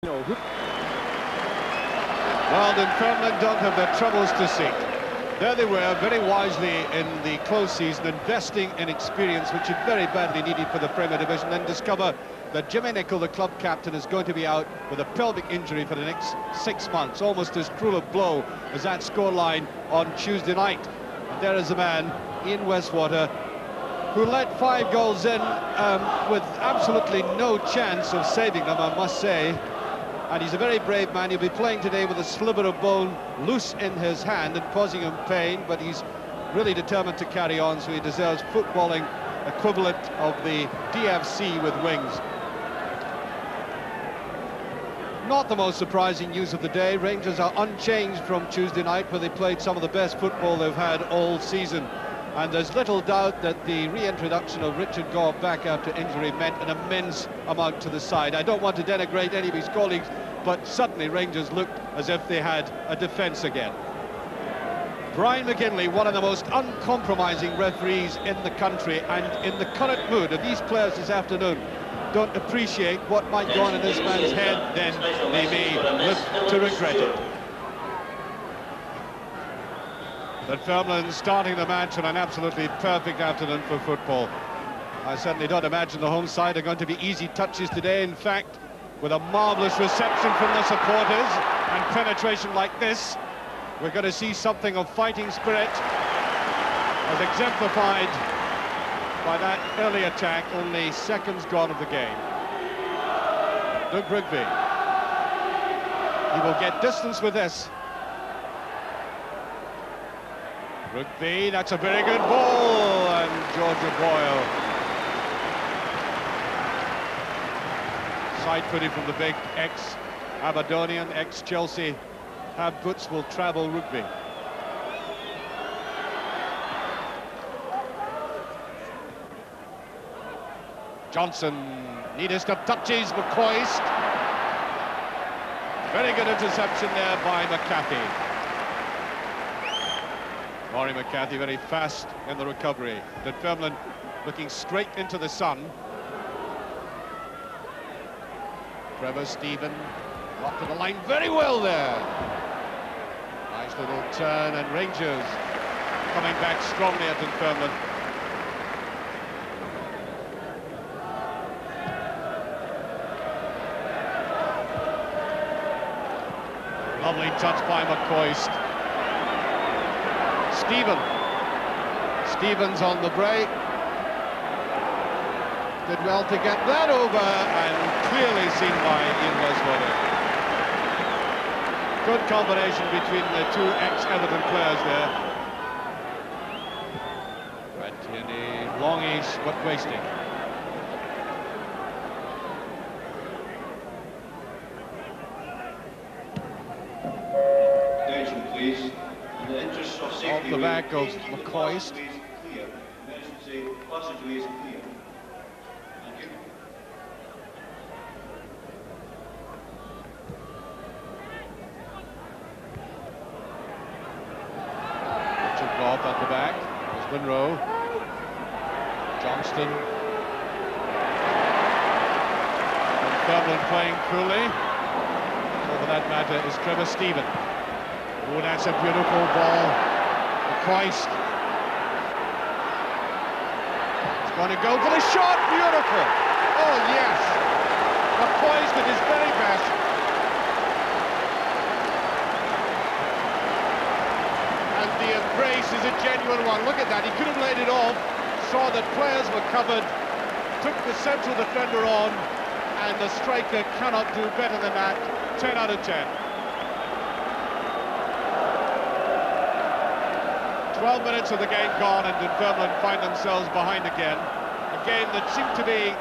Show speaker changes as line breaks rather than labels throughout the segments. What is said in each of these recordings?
Well, Dunfermline don't have their troubles to see. There they were, very wisely in the close season, investing in experience, which is very badly needed for the Premier Division, and discover that Jimmy Nicholl, the club captain, is going to be out with a pelvic injury for the next 6 months. Almost as cruel a blow as that scoreline on Tuesday night. And there is a man, Ian Westwater, who let 5 goals in with absolutely no chance of saving them, I must say. And he's a very brave man. He'll be playing today with a sliver of bone loose in his hand and causing him pain, but he's really determined to carry on, so he deserves footballing equivalent of the DFC with wings. Not the most surprising news of the day. Rangers are unchanged from Tuesday night, where they played some of the best football they've had all season. And there's little doubt that the reintroduction of Richard Gore back after injury meant an immense amount to the side. I don't want to denigrate any of his colleagues, but suddenly Rangers looked as if they had a defence again. Brian McGinley, one of the most uncompromising referees in the country, and in the current mood of these players this afternoon, don't appreciate what might go on in this man's head, then they may live to regret it. Dunfermline starting the match on an absolutely perfect afternoon for football. I certainly don't imagine the home side are going to be easy touches today. In fact, with a marvellous reception from the supporters and penetration like this, we're going to see something of fighting spirit, as exemplified by that early attack, only seconds gone of the game. Doug Rigby. He will get distance with this. Rigby, that's a very good ball, and Georgia Boyle. Side footed from the big ex-Aberdonian, ex-Chelsea. Have boots will travel Rigby. Johnson, neatest of touches, McCoist. Very good interception there by McCarthy. Rory McCarthy very fast in the recovery. Dunfermline looking straight into the sun. Trevor Stephen got to the line very well there. Nice little turn, and Rangers coming back strongly at Dunfermline. Lovely touch by McCoist. Stevens on the break. Did well to get that over, and clearly seen by Ian Westwater. Good combination between the two ex-Everton players there. Tierney, longish but wasting.
Attention, please. In the interest of safety,
off the back of McCoist.
Passageways clear. Thank you.
Richard Goff at the back. There's Munro. Johnston. Dunfermline playing coolly. So for that matter is Trevor Stephen. Oh, that's a beautiful ball. McCoist. He's going to go for the shot. Beautiful. Oh, yes. McCoist at his very best. And the embrace is a genuine one. Look at that. He could have laid it off. Saw that players were covered. Took the central defender on. And the striker cannot do better than that. 10 out of 10. 12 minutes of the game gone, and Dunfermline find themselves behind again. A game that seemed to be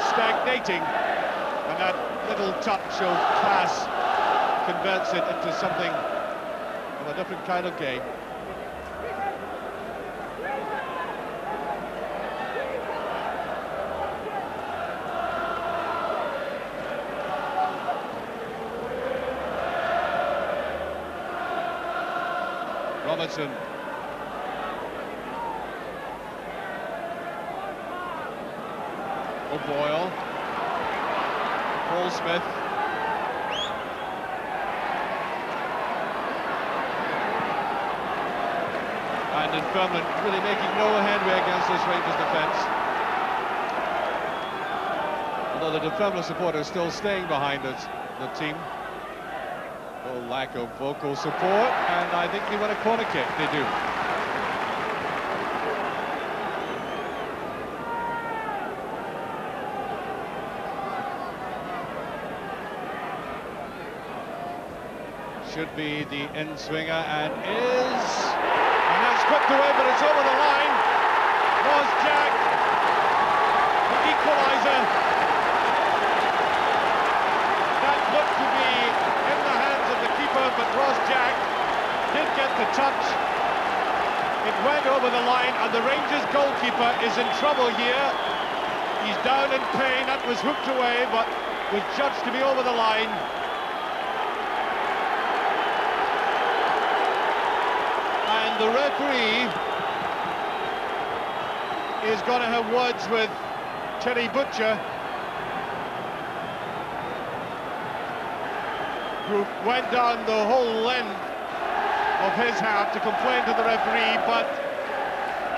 stagnating, and that little touch of class converts it into something of a different kind of game. Robertson. O'Boyle. Paul Smith. And Dunfermline really making no headway against this Rangers defence. Although the Dunfermline supporters still staying behind the team. No lack of vocal support, and I think they want a corner kick, they do. Should be the in-swinger, and that's whipped away, but it's over the line. Was Jack, the equaliser. That looked to be in the hands of the keeper, but Ross Jack did get the touch. It went over the line, and the Rangers goalkeeper is in trouble here. He's down in pain. That was hooked away, but was judged to be over the line. And the referee is going to have words with Terry Butcher, who went down the whole length of his half to complain to the referee, but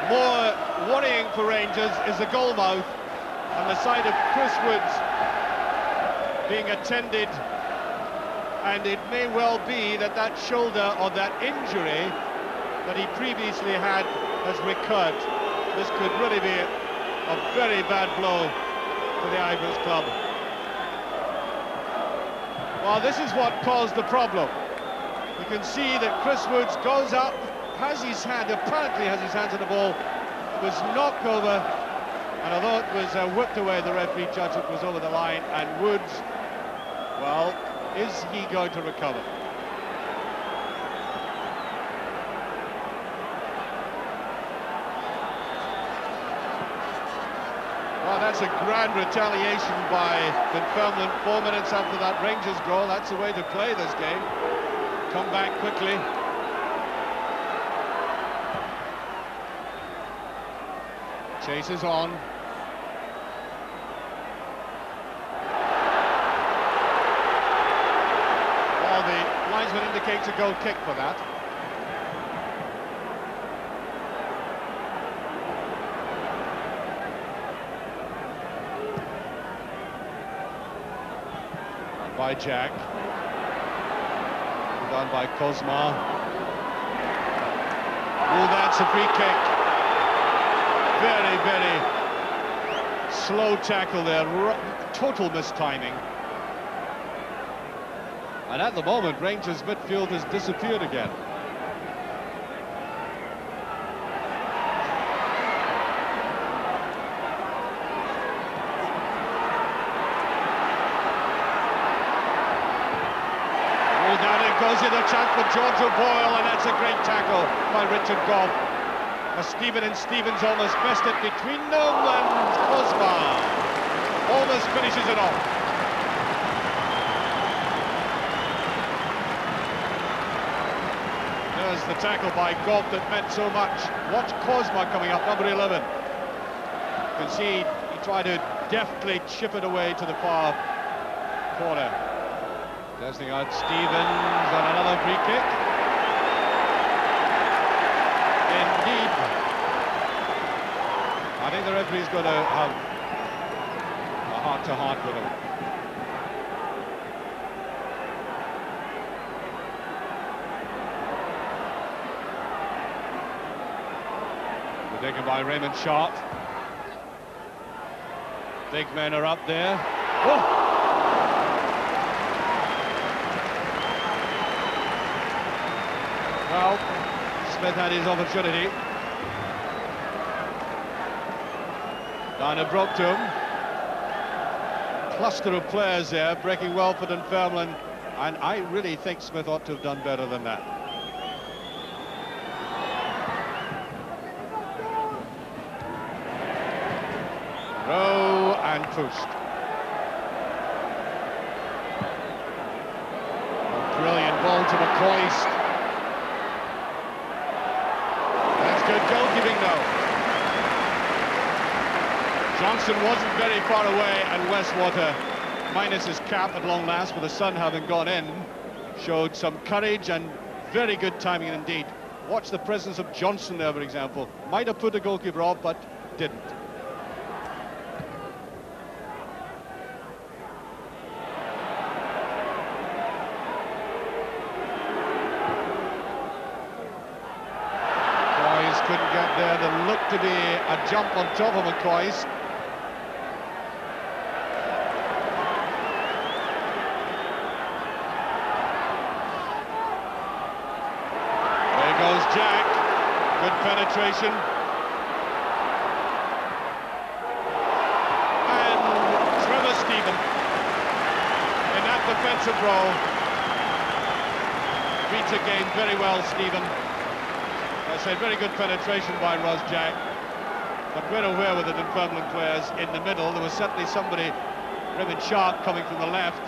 more worrying for Rangers is the goalmouth on the side of Chris Woods being attended, and it may well be that that shoulder or that injury that he previously had has recurred. This could really be a very bad blow for the Ivers club. Well, this is what caused the problem. You can see that Chris Woods goes up, apparently has his hands on the ball, was knocked over, and although it was whipped away, the referee judged it was over the line, and Woods, well, is he going to recover? Well, that's a grand retaliation by Dunfermline 4 minutes after that Rangers goal. That's the way to play this game. Come back quickly. Chases on. Well, the linesman indicates a goal kick for that. By Jack, done by Kozma. Oh, that's a free kick. Very, very slow tackle there. Total mistiming. And at the moment, Rangers midfield has disappeared again. Goes in a chance for George O'Boyle, and that's a great tackle by Richard Goff. Stevens almost missed it between them, and Kozma almost finishes it off. There's the tackle by Goff that meant so much. Watch Kozma coming up, number 11. You can see he tried to deftly chip it away to the far corner. Testing out Stevens on another free kick. Indeed. I think the referee's going to have a heart-to-heart with him. Taken by Raymond Sharp. Big men are up there. Oh! Well, Smith had his opportunity. Down to broke to him. Cluster of players there, breaking well for Dunfermline, and I really think Smith ought to have done better than that. Rowe and Poost. Brilliant ball to McCoist. Good goalkeeping though. Johnson wasn't very far away, and Westwater, minus his cap at long last, with the sun having gone in, showed some courage and very good timing indeed Watch the presence of Johnson there, for example. Might have put the goalkeeper off, but didn't. Coyce couldn't get there. There looked to be a jump on top of Coyce. Jack, good penetration. And Trevor Stephen in that defensive role. Beats again very well, Stephen. I said very good penetration by Ross Jack. But we're aware with the Dunfermline players in the middle. There was certainly somebody ribbon sharp coming from the left.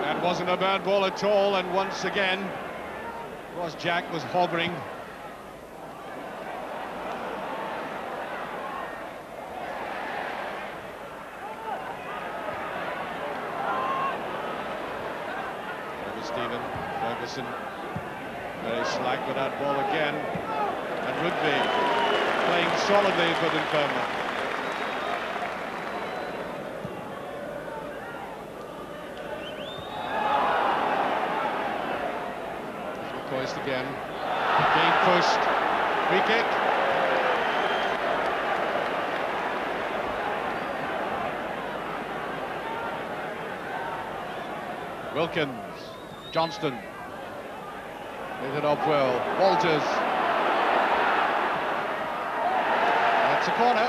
That wasn't a bad ball at all, and once again, Ross Jack was hovering. Stephen, Ferguson, very slack with that ball again, and Rugby playing solidly for Dunfermline. Again, being pushed, free kick. Wilkins, Johnston, hit it up well. Walters. That's a corner.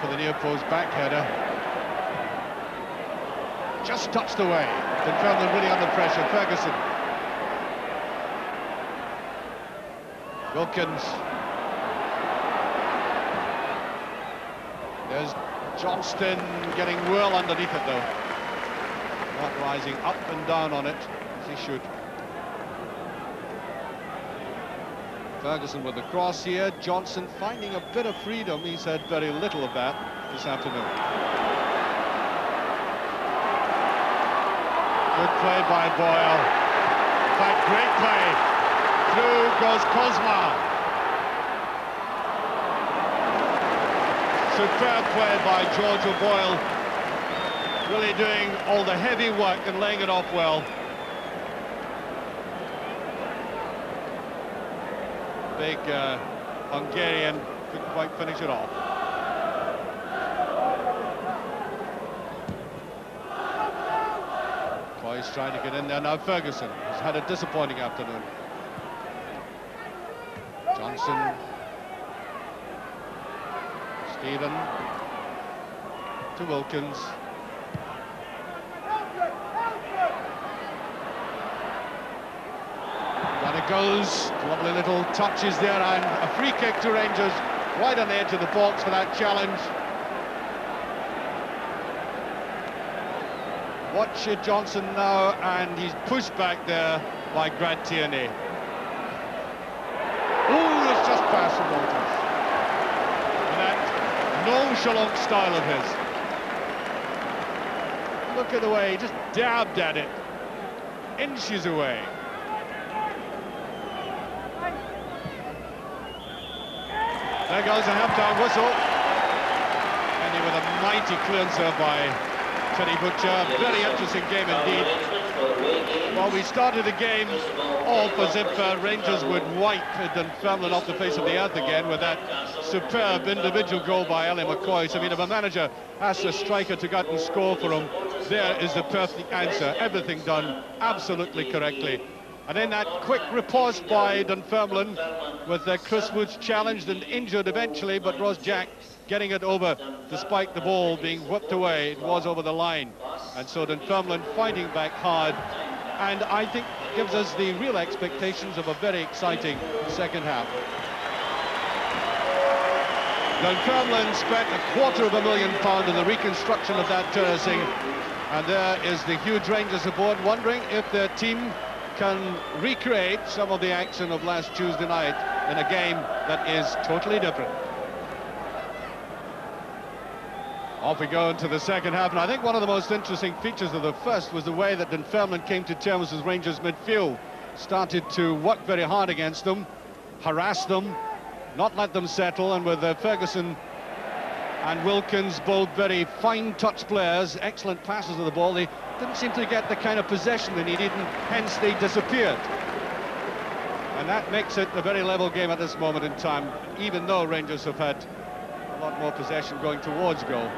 For the near post back header, just touched away. Dunfermline really under pressure. Ferguson, Wilkins, there's Johnston getting well underneath it though, not rising up and down on it as he should. Ferguson with the cross here. Johnson finding a bit of freedom. He's had very little of that this afternoon. Good play by Boyle. In fact, great play. Through goes Kozma. Superb play by George O'Boyle. Really doing all the heavy work and laying it off well. Big Hungarian couldn't quite finish it off. Coyce trying to get in there now. Ferguson has had a disappointing afternoon. Johnson, Stephen to Wilkins. And it goes, lovely little touches there, and a free kick to Rangers, right on the edge of the box for that challenge. Watch Johnson now, and he's pushed back there by Grant Tierney. Ooh, it's just past the Walters. And that nonchalant style of his. Look at the way he just dabbed at it, inches away. There goes a half-time whistle. Ending with a mighty clearance there by Teddy Butcher. Very interesting game indeed. Well, we started the game off as if Rangers would wipe Dunfermline off the face of the earth again with that superb individual goal by Ellie McCoy. I mean, if a manager asks a striker to go out and score for him, there is the perfect answer. Everything done absolutely correctly. And then that quick riposte by Dunfermline with Chris Woods challenged and injured eventually, but Ross Jack getting it over despite the ball being whipped away. It was over the line. And so Dunfermline fighting back hard, and I think gives us the real expectations of a very exciting second half. Dunfermline spent £250,000 in the reconstruction of that terracing, and there is the huge Rangers support wondering if their team can recreate some of the action of last Tuesday night in a game that is totally different. Off we go into the second half, and I think one of the most interesting features of the first was the way that Dunfermline came to terms with Rangers' midfield. Started to work very hard against them, harass them, not let them settle, and with Ferguson and Wilkins, both very fine touch players, excellent passes of the ball, they didn't seem to get the kind of possession they needed, and hence they disappeared. And that makes it a very level game at this moment in time, even though Rangers have had a lot more possession going towards goal.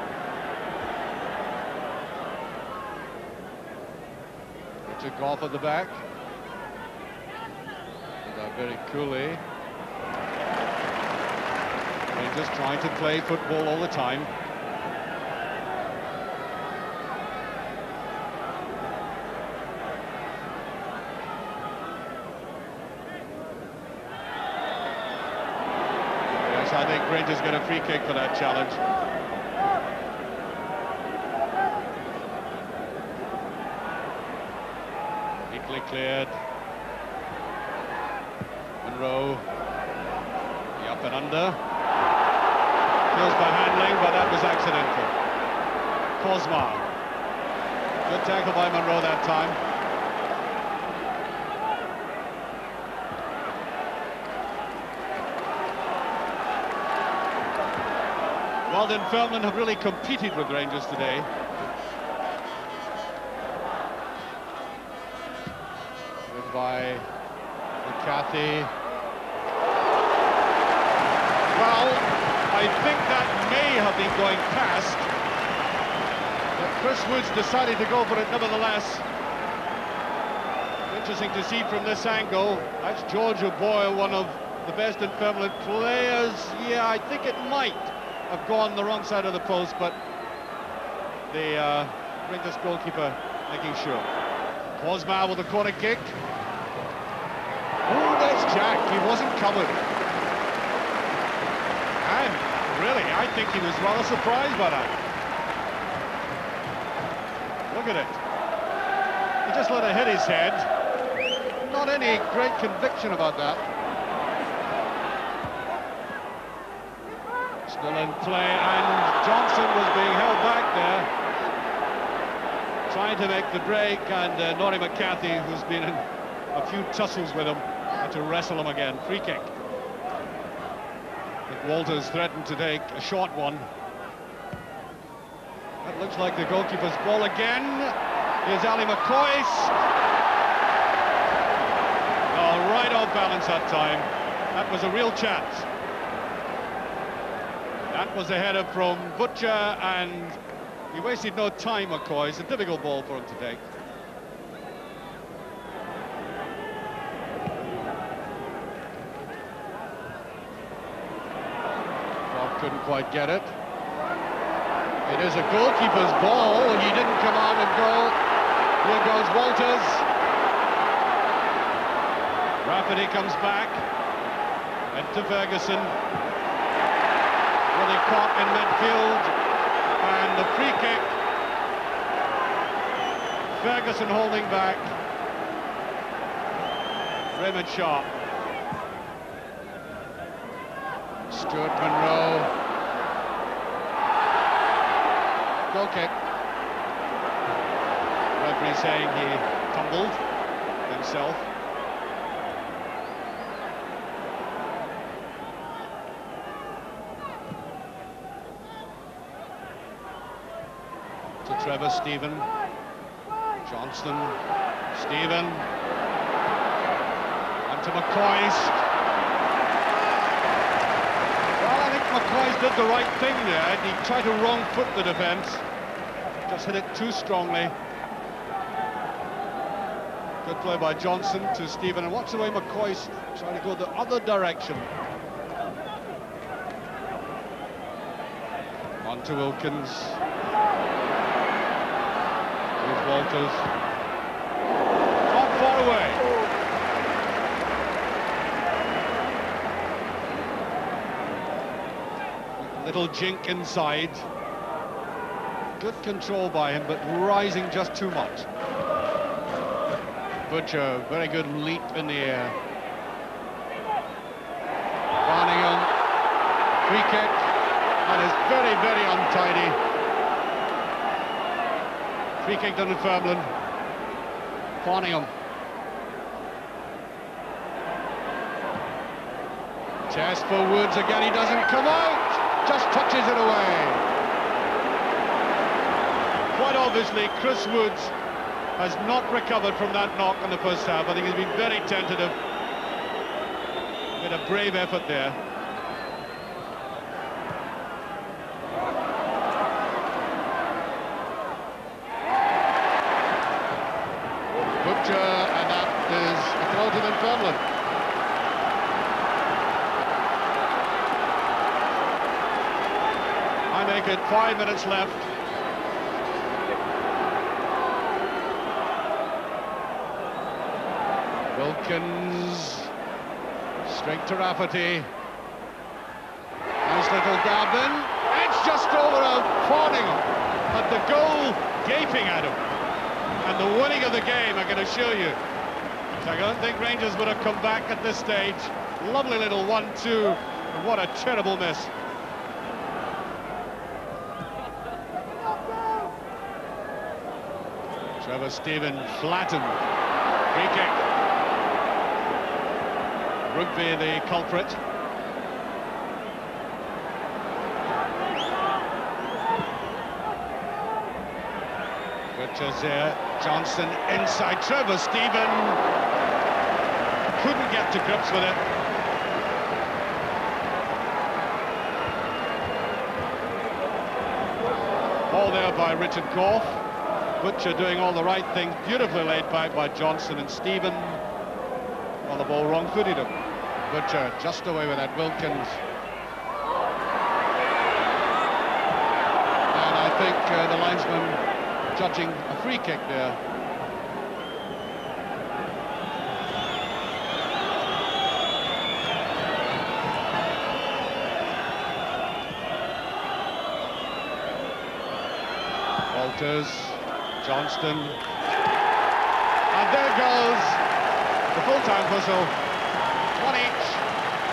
They took off at the back. Very coolly. Rangers trying to play football all the time. Yes, I think Rangers get a free kick for that challenge. Neatly cleared. Monroe, the up and under, feels by handling, but that was accidental. Kozma, good tackle by Monroe that time. Well, Dunfermline have really competed with Rangers today. Good by McCarthy. Well, I think that may have been going past, but Chris Woods decided to go for it nevertheless. Interesting to see from this angle. That's George O'Boyle, one of the best Dunfermline players. Yeah, I think it might have gone the wrong side of the post, but the Rangers goalkeeper making sure. Kozma with a corner kick. Oh, there's Jack. He wasn't covered. And really, I think he was rather surprised by that. Look at it. He just let it hit his head. Not any great conviction about that. Still in play, and Johnson was being held back there, trying to make the break, and Norrie McCarthy, who's been in a few tussles with him, had to wrestle him again. Free kick. Walters threatened to take a short one. That looks like the goalkeeper's ball again. Here's Ali McCoist. Oh, right off balance that time. That was a real chance. That was a header from Butcher, and he wasted no time, McCoy. It's a difficult ball for him to take. Bob couldn't quite get it. It is a goalkeeper's ball. He didn't come out and go. Here goes Walters. Rafferty comes back. And to Ferguson. Really caught in midfield. And the free kick. Ferguson holding back. Raymond Sharp. Stuart Monroe. Goal kick. Referee saying he tumbled himself. To Trevor Stephen. Johnston. Stephen. And to McCoist. McCoy did the right thing there. He tried to wrong foot the defence. Just hit it too strongly. Good play by Johnson to Stephen. And watch the way McCoy's trying to go the other direction. On to Wilkins. Here's Walters. Not far away. Little jink inside. Good control by him, but rising just too much. Butcher, very good leap in the air. Barningham, free kick, and is very, very untidy. Free kick to Dunfermline. Barningham. Chest for Woods again, he doesn't come out, just touches it away. Quite obviously, Chris Woods has not recovered from that knock in the first half. I think he's been very tentative. Made a brave effort there. Butcher, and that is a throw to Dunfermline. I make it 5 minutes left. Wilkins, straight to Rafferty. Nice little dab in. It's just over a Barningham, but the goal gaping at him. And the winning of the game, I can assure you. I don't think Rangers would have come back at this stage. Lovely little 1-2, and what a terrible miss. Trevor Stephen flattened. Free kick. Rugby the culprit. Butcher's there. Johnson inside. Trevor Stephen couldn't get to grips with it. Ball there by Richard Goff. Butcher doing all the right things, beautifully laid back by Johnson, and Stephen on the ball wrong-footed him. Butcher just away with that. Wilkins. And I think the linesman judging a free kick there. Walters. Johnston, and there goes the full-time whistle. One each.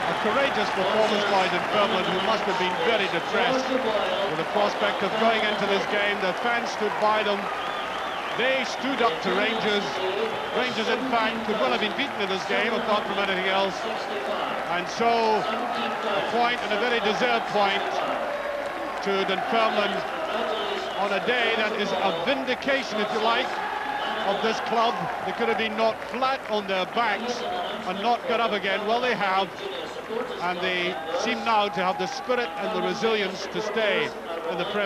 A courageous performance by Dunfermline, who must have been very depressed with the prospect of going into this game. The fans stood by them. They stood up to Rangers. Rangers, in fact, could well have been beaten in this game, apart from anything else. And so, a point, and a very deserved point, to Dunfermline, on a day that is a vindication, if you like, of this club. They could have been knocked flat on their backs and not got up again. Well, they have, and they seem now to have the spirit and the resilience to stay in the Premier.